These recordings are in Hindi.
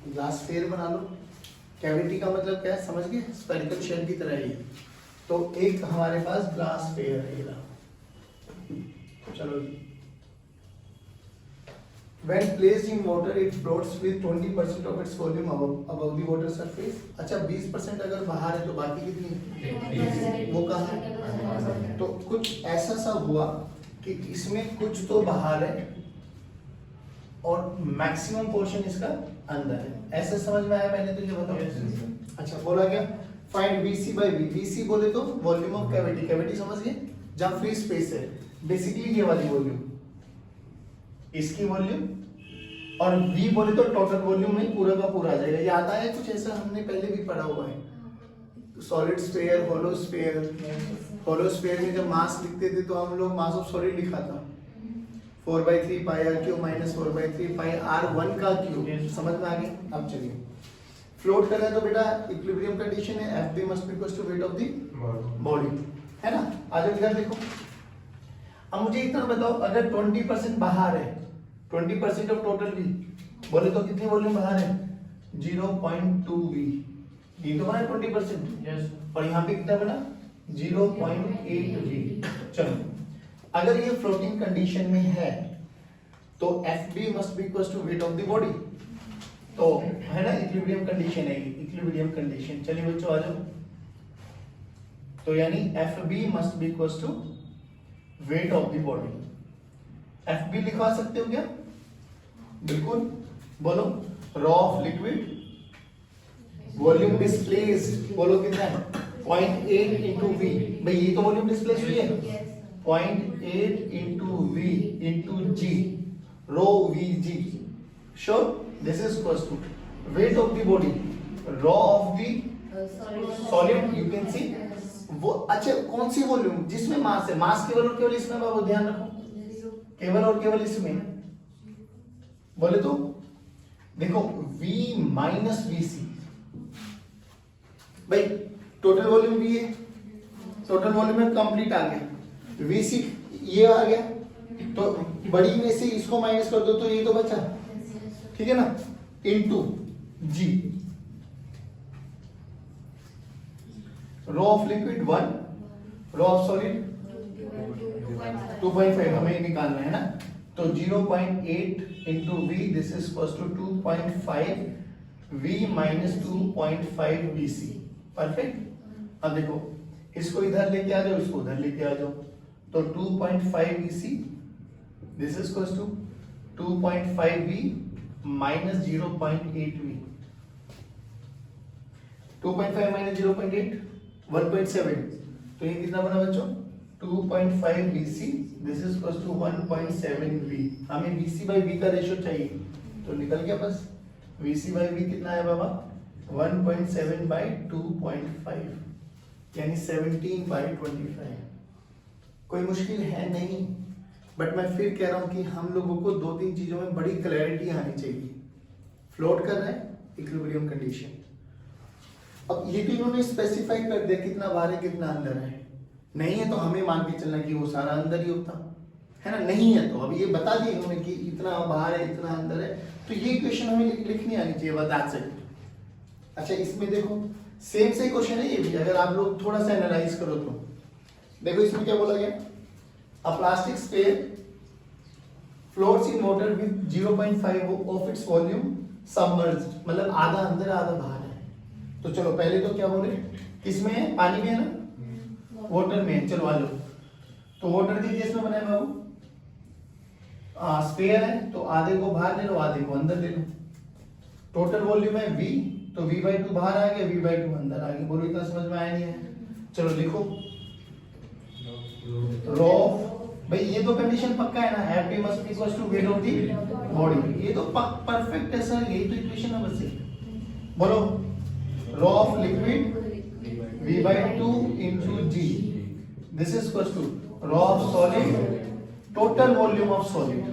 ग्लास स्फीयर बना लो। कैविटी का मतलब क्या है समझ गए, स्फेरिकल शेल की तरह ही। तो एक हमारे पास ग्लास स्फीयर है ये। चलो जी, when placed in water it floats with 20% of its volume above the water surface। अच्छा 20% अगर बाहर है तो बाकी कितनी, वो कहाँ है? तो कुछ ऐसा सा हुआ कि इसमें कुछ तो बाहर है और मैक्सिमम पोर्शन इसका अंदर है। ऐसा समझ में आया? मैंने तुझे बताया। अच्छा बोला क्या, find VC by V। VC बोले तो वॉल्यूम ऑफ कैविटी, कैविटी समझ गए जहाँ फ्री स्पेस है, बेसिकली ये वाली वॉल्यूम, इसकी वॉल्यूम, और V बोले तो टोटल वॉल्यूम में पूरा का पूरा आ जाएगा। ये आता है कुछ ऐसा, हमने पहले भी पढ़ा हुआ है। Solid sphere, hollow sphere. Hollow sphere में जब मास लिखते थे तो हम लोग मास ऑफ सॉलिड लिखा था 4/3 पाई r क्यूब माइनस 4/3 पाई r1 का क्यूब। समझ में आ गया? अब चलिए फ्लोट कर रहे हैं तो बेटा इक्विलिब्रियम कंडीशन है, Fb must be equal to weight of the body, है ना। आज इधर देखो, अब मुझे इतना बताओ, अगर 20% बाहर है, 20% ऑफ टोटल V बोले तो कितनी वॉल्यूम बाहर है? 0.2 V। ये तो बना 20%। यस। और यहाँ पे कितना बना? 0.8 V। चलो अगर ये फ्लोटिंग कंडीशन में है तो Fb must be equal to weight of the body, तो है ना, इक्विलिब्रियम कंडीशन है, इक्विलिब्रियम कंडीशन। चलिए बच्चों आ जाओ, तो यानी Fb must be equal to weight of the body. Fb लिखवा सकते हो क्या? बिल्कुल, बोलो। Rho of liquid, volume displaced, बोलो कितना है? 0.8 इंटू वी। भाई ये तो वॉल्यूम डिस्प्लेस हुई है, 0.8 into V into G, rho V G. Sure, this is equal to weight of the body, rho of the solid, you can see वो। अच्छा कौन सी वॉल्यूम? जिसमें मास है, मास केवल और केवल इसमें, बाबू ध्यान रखो, केवल और केवल इसमें। बोले तो देखो V माइनस VC, भाई टोटल वॉल्यूम V है, टोटल वॉल्यूम में कंप्लीट आ गया, VC ये आ गया, तो बड़ी में से इसको माइनस कर दो तो ये तो बचा, ठीक है ना, into G। Rho of liquid 1, rho of solid 2.5, हमें निकालना है ना। तो 0.8 into V, this is equal to 2.5 V minus 2.5 VC। Perfect. अब देखो इसको इधर लेके आ जाओ, इसको उधर लेके आ जाओ, तो 2.5 VC, this is equal to 2.5 V minus 0.8 V। 2.5 minus 0.8 1.7, तो ये कितना बना बच्चों? 2.5 VC, this is equal to 1.7 V। हमें VC बाई V का रेशियो चाहिए, तो निकल गया बस। VC बाई V कितना है बाबा? 1.7 बाई 2.5, यानी 17/25। कोई मुश्किल है नहीं, बट मैं फिर कह रहा हूं कि हम लोगों को 2-3 चीजों में बड़ी क्लैरिटी आनी चाहिए। फ्लोट कर रहे हैं, इक्विलिब्रियम कंडीशन। अब ये तो इन्होंने स्पेसिफाई कर दिया कितना बाहर है कितना अंदर है, नहीं है तो हमें मान के चलना कि वो सारा अंदर ही होता है ना। नहीं है तो अब ये बता दिया इन्होंने कि इतना बाहर है इतना अंदर है, तो ये क्वेश्चन हमें लिखनी आनी चाहिए, बता सकते। अच्छा इसमें देखो सेम से क्वेश्चन है ये भी, अगर आप लोग थोड़ा सा एनालाइज करो तो देखो इसमें क्या बोला गया, अ plastic sphere floats in water with 0.5 of its volume submerged, मतलब आधा अंदर आधा बाहर है। तो चलो पहले तो क्या बोले, किसमें है? पानी में है ना, वाटर में। चलो आ जाओ, तो वाटर के केस में बनाए बाबू, स्फीयर है तो आधे को बाहर ले लो आधे को अंदर ले लो। टोटल वॉल्यूम है V, तो V/2 बाहर आ गया, V/2 अंदर आ गया। बोलो इतना समझ में आया नहीं है? चलो लिखो रो, भाई ये तो कंडीशन पक्का है ना, Fb must be equal to weight of the body, ये तो परफेक्ट है सर, यही तो इक्वेशन है बस। बोलो rho of liquid V/2 into G, this is equal to raw of solid, total volume of solid,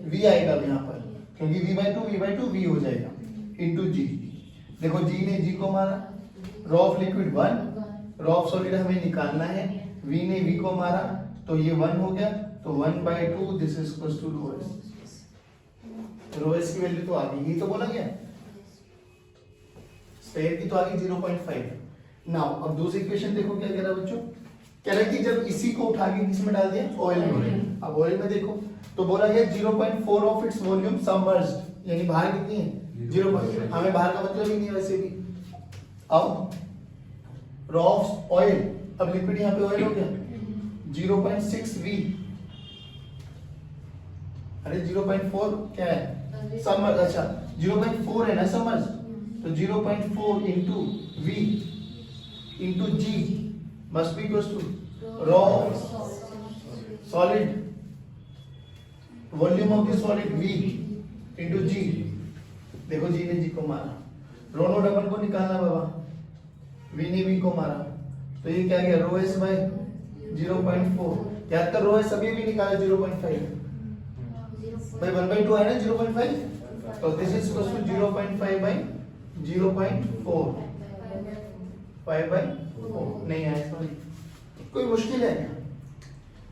V आएगा यहाँ पर, क्योंकि V/2 V हो जाएगा, into G। देखो G ने G को मारा, raw of liquid 1, raw of solid हमें निकालना है, V ने V को मारा, तो ये 1 हो गया, तो 1/2, this is equal to rho s। rho s की वैल्यू तो आ गई, ये तो बोला गया। स्फीयर की तो आ गई 0.5। नाउ अब दूसरी इक्वेशन देखो क्या कह रहा है बच्चों, कह रहा है कि जब इसी को उठा के किस में डाल दिया, ऑयल में। अब ऑयल में देखो तो बोला गया 0.4 ऑफ इट्स वॉल्यूम सबमर्ज्ड, यानी बाहर कितनी है 0. हमें बाहर का मतलब ही नहीं है वैसे भी। अब रॉ ऑफ ऑयल, अब लिक्विड यहाँ पे ऑयल हो गया 0.6 V, अरे 0.4 क्या है सबमर्ज, अच्छा 0.4 है ना सबमर्ज, तो 0.4 into V into G must be equals to raw solid volume of the solid V into G। देखो G ने G को मारा, रो नोट अपन को निकालना बाबा, V ने V को मारा, तो ये क्या गया रो एस बाय 0.4। याद कर रो एस अभी भी निकाला 0.5 भाई 1/2 है ना 0.5, तो this is equal to 0.5 by 0.4 5/4 नहीं आया समझ। कोई मुश्किल है क्या?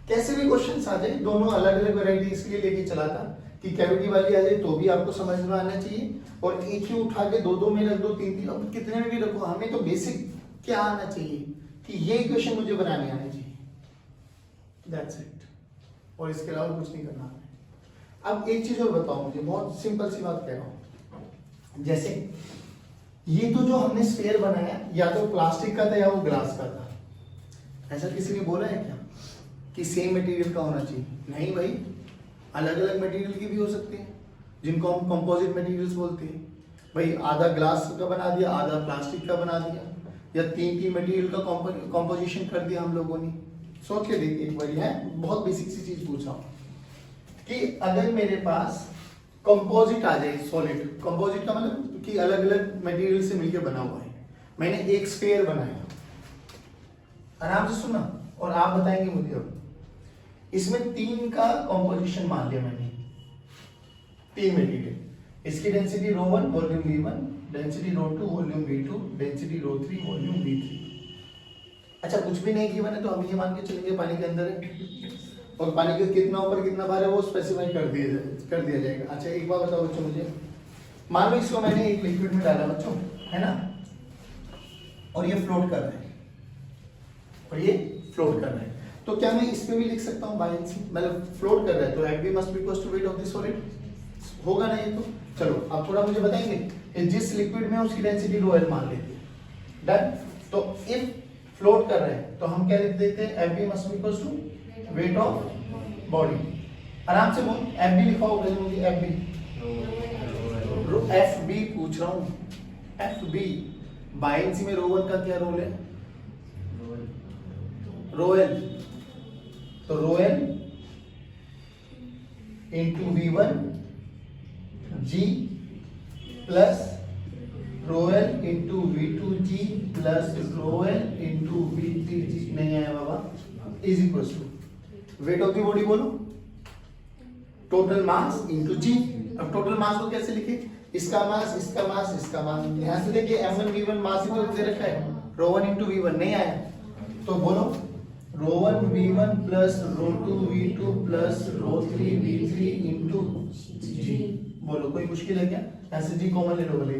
कैसे भी क्वेश्चन आ जाए, दोनों अलग अलग वैरायटी इसलिए लेके चला था कि कैविटी वाली आ जाए तो भी आपको समझ में आना चाहिए, और एक ही उठा के दो में रख दो, तीन अब कितने में भी रखो, हमें तो बेसिक क्या आना चाहिए कि ये इक्वेशन मुझे बनाने आने चाहिए, दैट्स इट, और इसके अलावा कुछ नहीं करना है। अब एक चीज और बताओ मुझे, बहुत सिंपल सी बात कह रहा हूं, जैसे ये तो जो हमने स्फीयर बनाया या तो प्लास्टिक का था या वो ग्लास का था, ऐसा किसी ने बोला है क्या कि सेम मटेरियल का होना चाहिए? नहीं भाई, अलग अलग मटेरियल की भी हो सकती है, जिनको हम कंपोजिट मटेरियल्स बोलते हैं। भाई आधा ग्लास का बना दिया, आधा प्लास्टिक का बना दिया, या तीन मटेरियल का कंपोजिशन कर दिया हम लोगों ने। सोच के देखिए एक बार, है बहुत बेसिक सी चीज पूछ रहा हूं कि अगर मेरे पास कंपोजिट आ जाए, सॉलिड कंपोजिट का मतलब कि अलग अलग मटेरियल से मिलकर बना हुआ है, मैंने एक स्फीयर बनाया, आराम से सुना और आप बताएंगे मुझे। अब इसमें तीन का कंपोजिशन मान लिया मैंने, तीन मटेरियल, इसकी density ρ1 volume V1, density ρ2 volume V2, density ρ3 volume V3। अच्छा कुछ भी नहीं गिवन है तो हम ये मान के चलेंगे पानी के अंदर है, और पानी के कितना ऊपर कितना बाहर है वो स्पेसिफाई कर दिया जाएगा। अच्छा एक बात बताओ बच्चों मुझे, मान लो इसको मैंने एक लिक्विड में डाला बच्चों, है ना, और ये फ्लोट कर रहा है, और ये फ्लोट कर रहा है, तो क्या मैं इस पे भी लिख सकता हूँ बायनेंसी, मतलब फ्लोट कर रहा है तो Fb must be equal to weight of the solid, होगा ना ये तो। चलो अब थोड़ा मुझे बताएंगे, जिस लिक्विड में उसकी डेंसिटी ρl मान लेते हैं, डन। तो इफ फ्लोट कर रहे हैं तो हम क्या लिख देते हैं, Fb must be equal to weight of body. आराम से बोल, Fb लिखा होगा मुझे, Fb पूछ रहा हूँ, Fb बायनेंसी में ρ1 का क्या रोल है, ρl, तो ρl into V1 G plus ρl into V2 G plus ρl into V3 G, नहीं आया बाबा, is equal to weight of the body बोलो, टोटल मास इंटू G। अब टोटल मास को कैसे लिखे, इसका मास इसका मास इसका मास, यहां से देखिए m1 v1 मास ही तो दे रखा है, ρ1 इंटू V1 नहीं आया, तो बोलो ρ1 v1 plus ρ2 v2 plus ρ3 v3 into G। बोलो कोई मुश्किल है क्या, ऐसे जी कॉमन ले लो भले,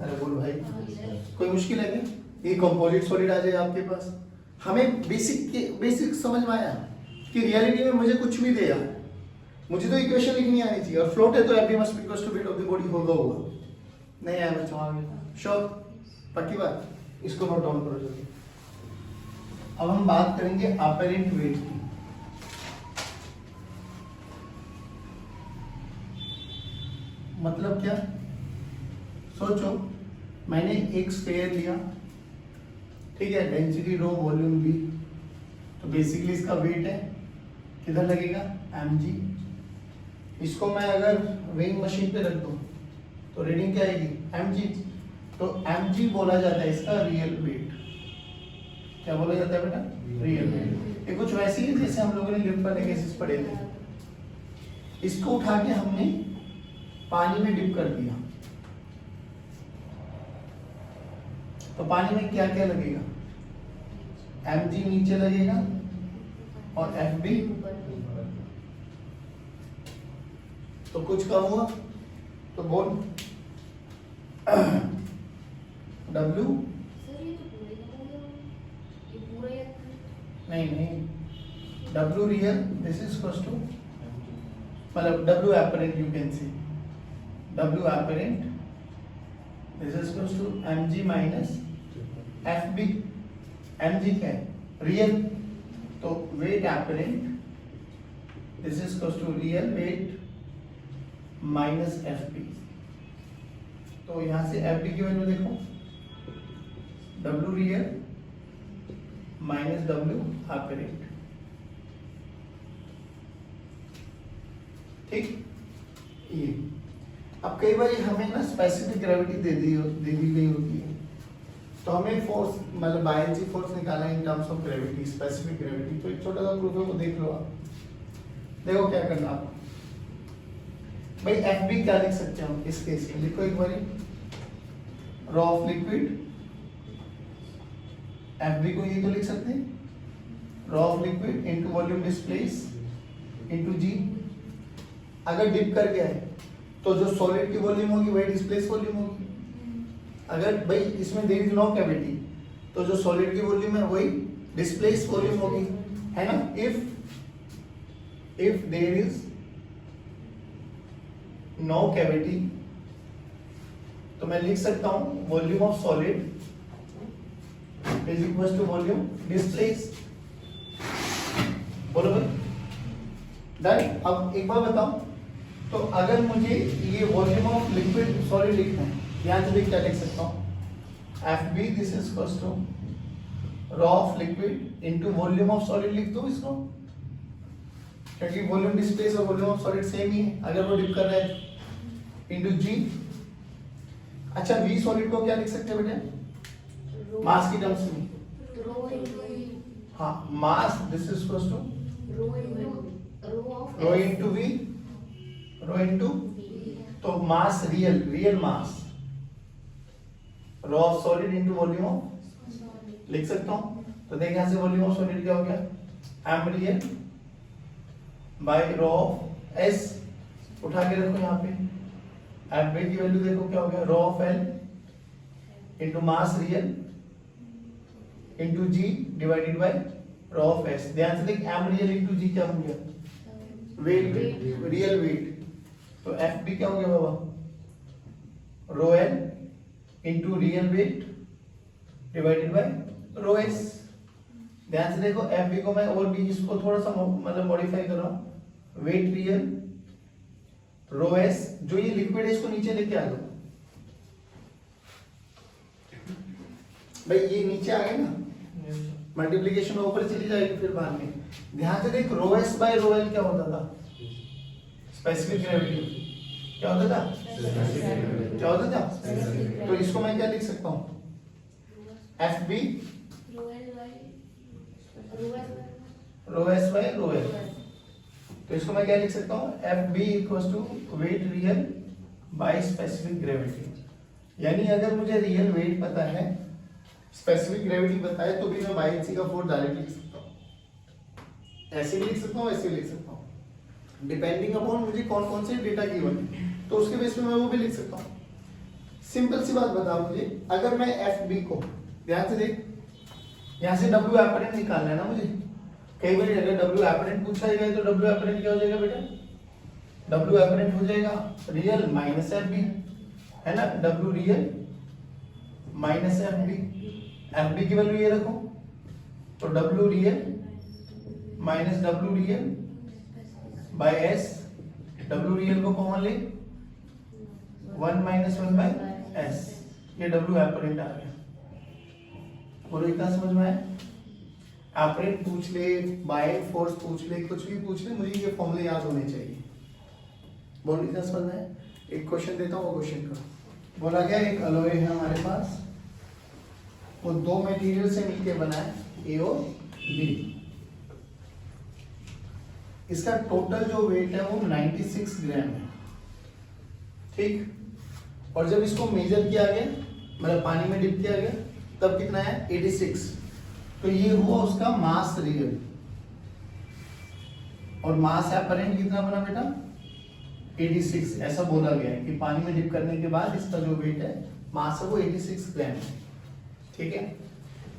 अरे बोल भाई कोई मुश्किल है क्या, ये कंपोजिट सॉलिड आ जाए आपके पास। हमें बेसिक समझ में आया कि रियलिटी में मुझे कुछ भी दे यार, मुझे तो इक्वेशन लिखनी आनी चाहिए, और फ्लोट है तो Fb must be equal to weight of the body होगा, नहीं आया बच्चों आगे, श्योर पक्की बात, इसको नोट डाउन करो जल्दी। अब हम बात करेंगे अपरेंट वेट की। मतलब क्या, सोचो मैंने एक स्फीयर लिया, ठीक है, डेंसिटी ρ वॉल्यूम V, तो बेसिकली इसका वेट है किधर लगेगा mg। इसको मैं अगर वेइंग मशीन पे रख दूं तो रीडिंग क्या आएगी mg, तो mg बोला जाता है इसका रियल वेट। क्या बोला जाता है बेटा, रियल वेट। ये कुछ वैसी है जैसे हम लोगों ने लिफ्ट वाले केसेस पढ़े थे, इसको उठा के हमने पानी में डिप कर दिया, तो पानी में क्या क्या लगेगा, mg नीचे लगेगा और Fb, तो कुछ कम हुआ, तो बोल W सर ये तो पूरे का हो गया, ये पूरा या नहीं W real this is equals to मतलब W apparent you can see W apparent this is equals to mg minus FB mg क्या है रियल तो wait apparent this is equals to real weight minus FB तो यहाँ से FB की वैल्यू देखो W real minus W apparent ठीक ये अब कई बार हमें ना स्पेसिफिक ग्रेविटी दे दी गई होती है तो हमें फोर्स मतलब बायएनसी फोर्स निकालना है इन terms of gravity specific gravity तो एक छोटा सा प्रूफ है वो देख लो आप देखो क्या करना आप भाई FB क्या लिख सकते हैं हम इस केस में लिखो एक बार रॉ ऑफ लिक्विड FB को ये तो लिख सकते हैं raw of liquid into volume displace into G अगर डिप कर गया है तो जो सॉलिड की वॉल्यूम होगी वही डिस्प्लेस वॉल्यूम होगी अगर भाई इसमें देयर इज नो कैविटी तो जो सॉलिड की वॉल्यूम है वही डिस्प्लेस वॉल्यूम होगी है ना if there is no cavity तो मैं लिख सकता हूं volume of solid is equal to volume displace बोलो भाई डन अब एक बार बताओ तो अगर मुझे ये वॉल्यूम ऑफ लिक्विड सॉलिड लिखना है यहाँ से भी क्या लिख सकता हूँ FB this is equal to rho of liquid into volume of solid लिख दो इसको क्योंकि वॉल्यूम डिस्प्लेस और वॉल्यूम ऑफ सॉलिड सेम ही है अगर वो डिप कर रहा है इनटू G अच्छा V सॉलिड को क्या लिख सकते हैं बेटा मास की टर्म्स में हाँ mass this is equal to rho into V rho into तो mass real mass rho of solid into volume of लिख सकता हूं तो देख यहां से वॉल्यूम ऑफ सॉलिड क्या हो गया m real by rho of S उठा के रखो यहां पे एफ की वैल्यू देखो क्या हो गया rho of L into mass real into G divided by rho of S ध्यान से देख एम रियल इनटू G क्या हो गया वेट रियल वेट तो FB क्या हो गया बाबा rho L into real weight divided by rho S ध्यान से देखो FB को मैं और भी इसको थोड़ा सा मतलब मॉडिफाई कर रहा हूं वेट रियल रो S जो ये लिक्विड है इसको नीचे लेके आ दो भाई ये नीचे आ गए ना मल्टीप्लिकेशन ऊपर चली जाएगी फिर बाद में ध्यान से देख रो S बाय रो L क्या होता था स्पेसिफिक ग्रेविटी क्या होता था क्या होता था तो इसको मैं क्या लिख सकता हूं FB rho S by rho L तो इसको मैं क्या लिख सकता हूं FB equals to weight real by specific gravity यानी अगर मुझे रियल वेट पता है स्पेसिफिक ग्रेविटी पता है तो भी मैं बाय एनसी का फोर्स डायरेक्ट लिख सकता हूं ऐसे भी लिख सकता हूं ऐसे भी लिख सकता हूं डिपेंडिंग अपॉन मुझे कौन कौन से डेटा गिवन है तो उसके बेस पे मैं वो भी लिख सकता हूँ सिंपल सी बात बता मुझे अगर मैं FB को ध्यान से देख यहाँ से W एपरेंट निकालना है ना मुझे कई बार अगर W एपरेंट पूछा जाएगा तो W एपरेंट क्या हो जाएगा बेटा W एपरेंट हो जाएगा रियल माइनस FB है ना W रियल माइनस FB की वैल्यू ये रखो तो W real minus W real bye S W real को कॉमन ले 1 माइनस 1 बाय S ये W एपरेंट आ गया और इतना समझ में आया एपरेंट पूछ ले बाय फोर्स पूछ ले कुछ भी पूछ ले मुझे ये फॉर्मूले याद होने चाहिए बोल इतना समझ में आया एक क्वेश्चन देता हूँ वो क्वेश्चन का बोला गया एक अलॉय है हमारे पास वो दो मटेरियल से मिलके बना है A और B इसका टोटल जो वेट है वो 96 ग्राम है ठीक और जब इसको मेजर किया गया मतलब पानी में डिप किया गया तब कितना है 86 तो ये हुआ उसका मास रियल और मास एपरेंट कितना बना बेटा 86 ऐसा बोला गया है कि पानी में डिप करने के बाद इसका जो वेट है मास है वो 86 ग्राम है ठीक है।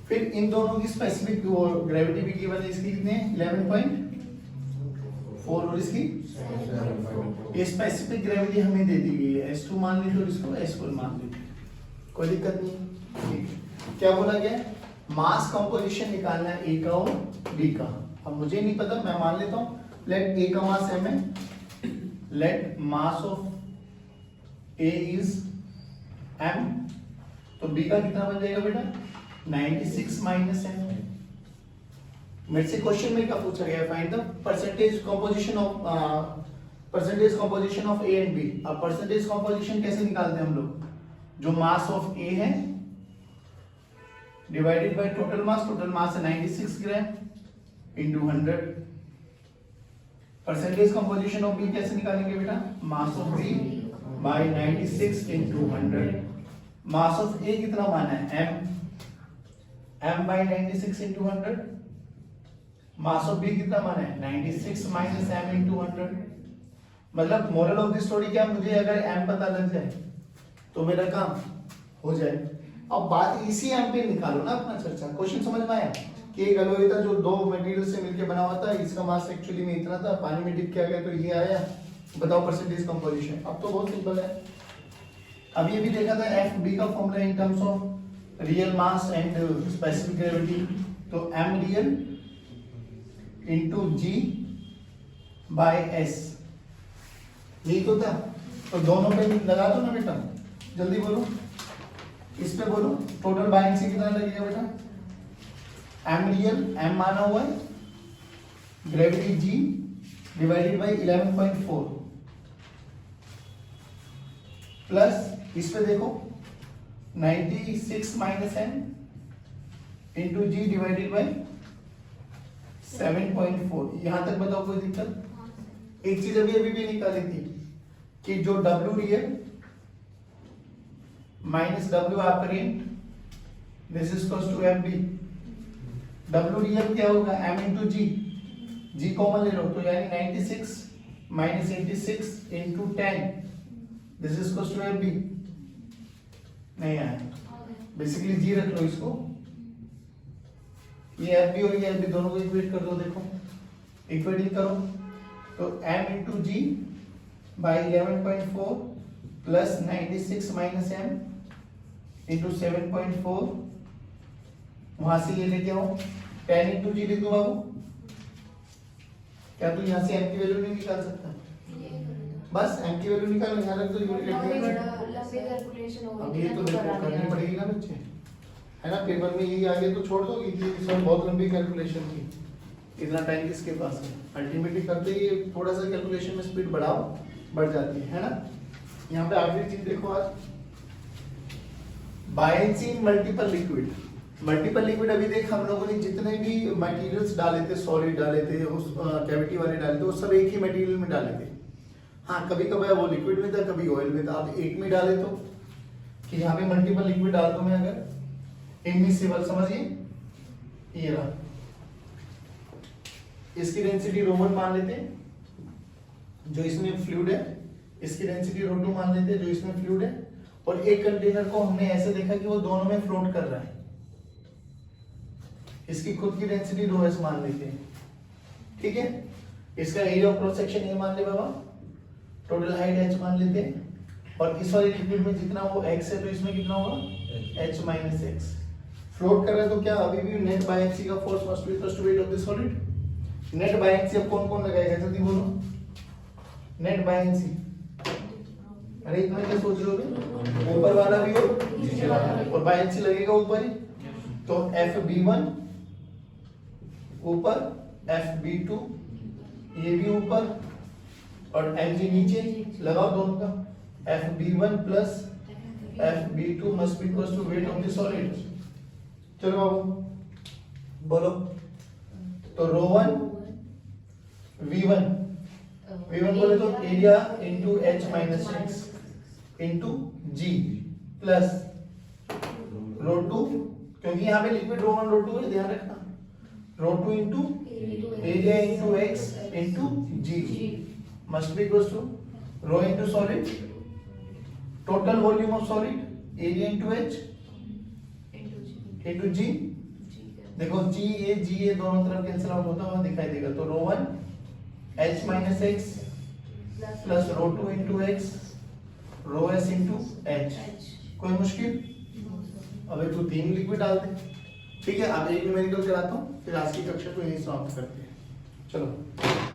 फिर इन दोनों की स्पेसिफिक ग्रेविटी भी गिवन है, इसकी कितने 11.4 और इसकी ये स्पेसिफिक ग्रेविटी हमें दे दी गई है, S2 मान ली तो इसको S4 मान ली, कोई दिक्कत नहीं। ठीक है, क्या बोला गया, मास कंपोजिशन निकालना है A का और B का। अब मुझे नहीं पता, मैं मान लेता हूँ लेट A का मास m है, let mass of A is m, तो B का कितना बन जाएगा बेटा 96 माइनस m। मेरे से क्वेश्चन में क्या पूछा गया, find the percentage composition of A and B। अब परसेंटेज कंपोजिशन कैसे निकालते हैं हम लोग, जो मास ऑफ A है डिवाइडेड बाय टोटल मास है 96 gram into 100। Percentage composition of B कैसे निकालेंगे बेटा, mass of B by 96 into 100। Mass of A कितना माना है m by 96 into 100। Mass of B कितना माना है 96 माइनस m इंटू 100। मतलब मोरल ऑफ द स्टोरी क्या, मुझे अगर m पता लग जाए तो मेरा काम हो जाए। अब बात इसी m पे निकालो ना अपना चर्चा। क्वेश्चन समझ में आया कि एक एलॉय था जो दो मटेरियल से मिलकर बना हुआ था, इसका मास एक्चुअली में इतना था, पानी में डिप किया गया तो ये आया, बताओ परसेंटेज कंपोजिशन। अब तो बहुत सिंपल है। अब ये भी देखा था FB का formula in terms of real mass and specific gravity, तो m real into G by S, यही तो था। तो दोनों पे लगा दो ना बेटा, जल्दी बोलो, इस पे बोलो टोटल बायएंसी कितना लगेगा बेटा, m रियल m माना हुआ है, gravity G divided bye 11.4 plus इस पे देखो 96 माइनस m इंटू G डिवाइडेड बाय 7.4। यहां तक बताओ कोई दिक्कत। एक चीज अभी भी निकाली थी कि जो W real minus W apparent this is equals to FB। W real क्या होगा m इंटू G, G कॉमन ले लो तो यानी 96 minus 86 into 10 this is equals to FB। नहीं आया, बेसिकली G रख लो इसको, ये FB और ये FB दोनों को इक्वेट कर दो। देखो इक्वेटिंग करो तो m इंटू G by 11.4 plus 96 minus m into 7.4, वहां से ये लेके आओ 10 इंटू G लिख दो बाबू। क्या तू यहाँ से m की वैल्यू नहीं निकाल सकता, बस m की वैल्यू निकालो, यहाँ रख दो यूनिट। अब ये तो देखो करनी पड़ेगी ना बच्चे, है ना, पेपर में यही आ गया तो छोड़ दो कि इसमें बहुत लंबी कैलकुलेशन थी, इतना टाइम किसके पास है। अल्टीमेटली करते ही थोड़ा सा कैलकुलेशन में स्पीड बढ़ जाती है ना। यहाँ पे आखिरी चीज देखो आज, buoyancy in multiple liquid. Multiple liquid अभी देख हम लोगों ने जितने भी मटेरियल्स डाले थे, सॉलिड डाले थे, उस कैविटी वाले डाले थे, वो सब एक ही मटेरियल में डाले थे। हाँ कभी कभार वो लिक्विड में था, कभी ऑयल में था। अब एक में डाले तो कि यहाँ पे मल्टीपल लिक्विड डाल दो मैं अगर, इमिसिबल समझिए, ये रहा, इसकी डेंसिटी ρ1 मान लेते हैं जो इसमें फ्लूइड है, इसकी डेंसिटी ρ2 मान लेते हैं जो इसमें फ्लूइड है, और एक कंटेनर को हमने ऐसे देखा कि वो दोनों में फ्लोट कर रहा है, इसकी खुद की डेंसिटी ρs मान लेते हैं। ठीक है, इसका एरिया ऑफ क्रॉस सेक्शन ये मान ले बाबा, टोटल हाइट h मान लेते हैं, और इस वाले लिक्विड में जितना वो x है तो इसमें कितना होगा h माइनस x। फ्लोट कर रहा है तो क्या अभी भी नेट बायएंसी का force must be equal to weight of the solid. Net buoyancy अब कौन कौन लगाएगा जल्दी बोलो, नेट बायएंसी। अरे इतना क्या सोच रहे हो, ऊपर वाला भी हो और बायएंसी लगेगा ऊपर ही, तो FB1 ऊपर, FB2 ये भी ऊपर और mg नीचे, लगाओ दोनों का, FB1 plus FB2 must be equal to weight of the solid. चलो बाबू बोलो, तो ρ1 V1 बोले तो area into h minus x into G plus ρ2, क्योंकि यहाँ पे लिक्विड ρ1 ρ2 है, ध्यान रखना, ρ2 into area into x into G must be equal to rho into solid, total volume of solid, area into h into G, देखो जी ए दोनों तरफ कैंसिल आउट होता हुआ दिखाई देगा, तो rho 1 h minus x plus rho 2 into x rho S into H. कोई मुश्किल? अब एक तो 3 लिक्विड डालते हैं, ठीक है। अब एक न्यूमेरिकल कराता हूँ, फिर आज की कक्षा को यही समाप्त करते हैं। चलो।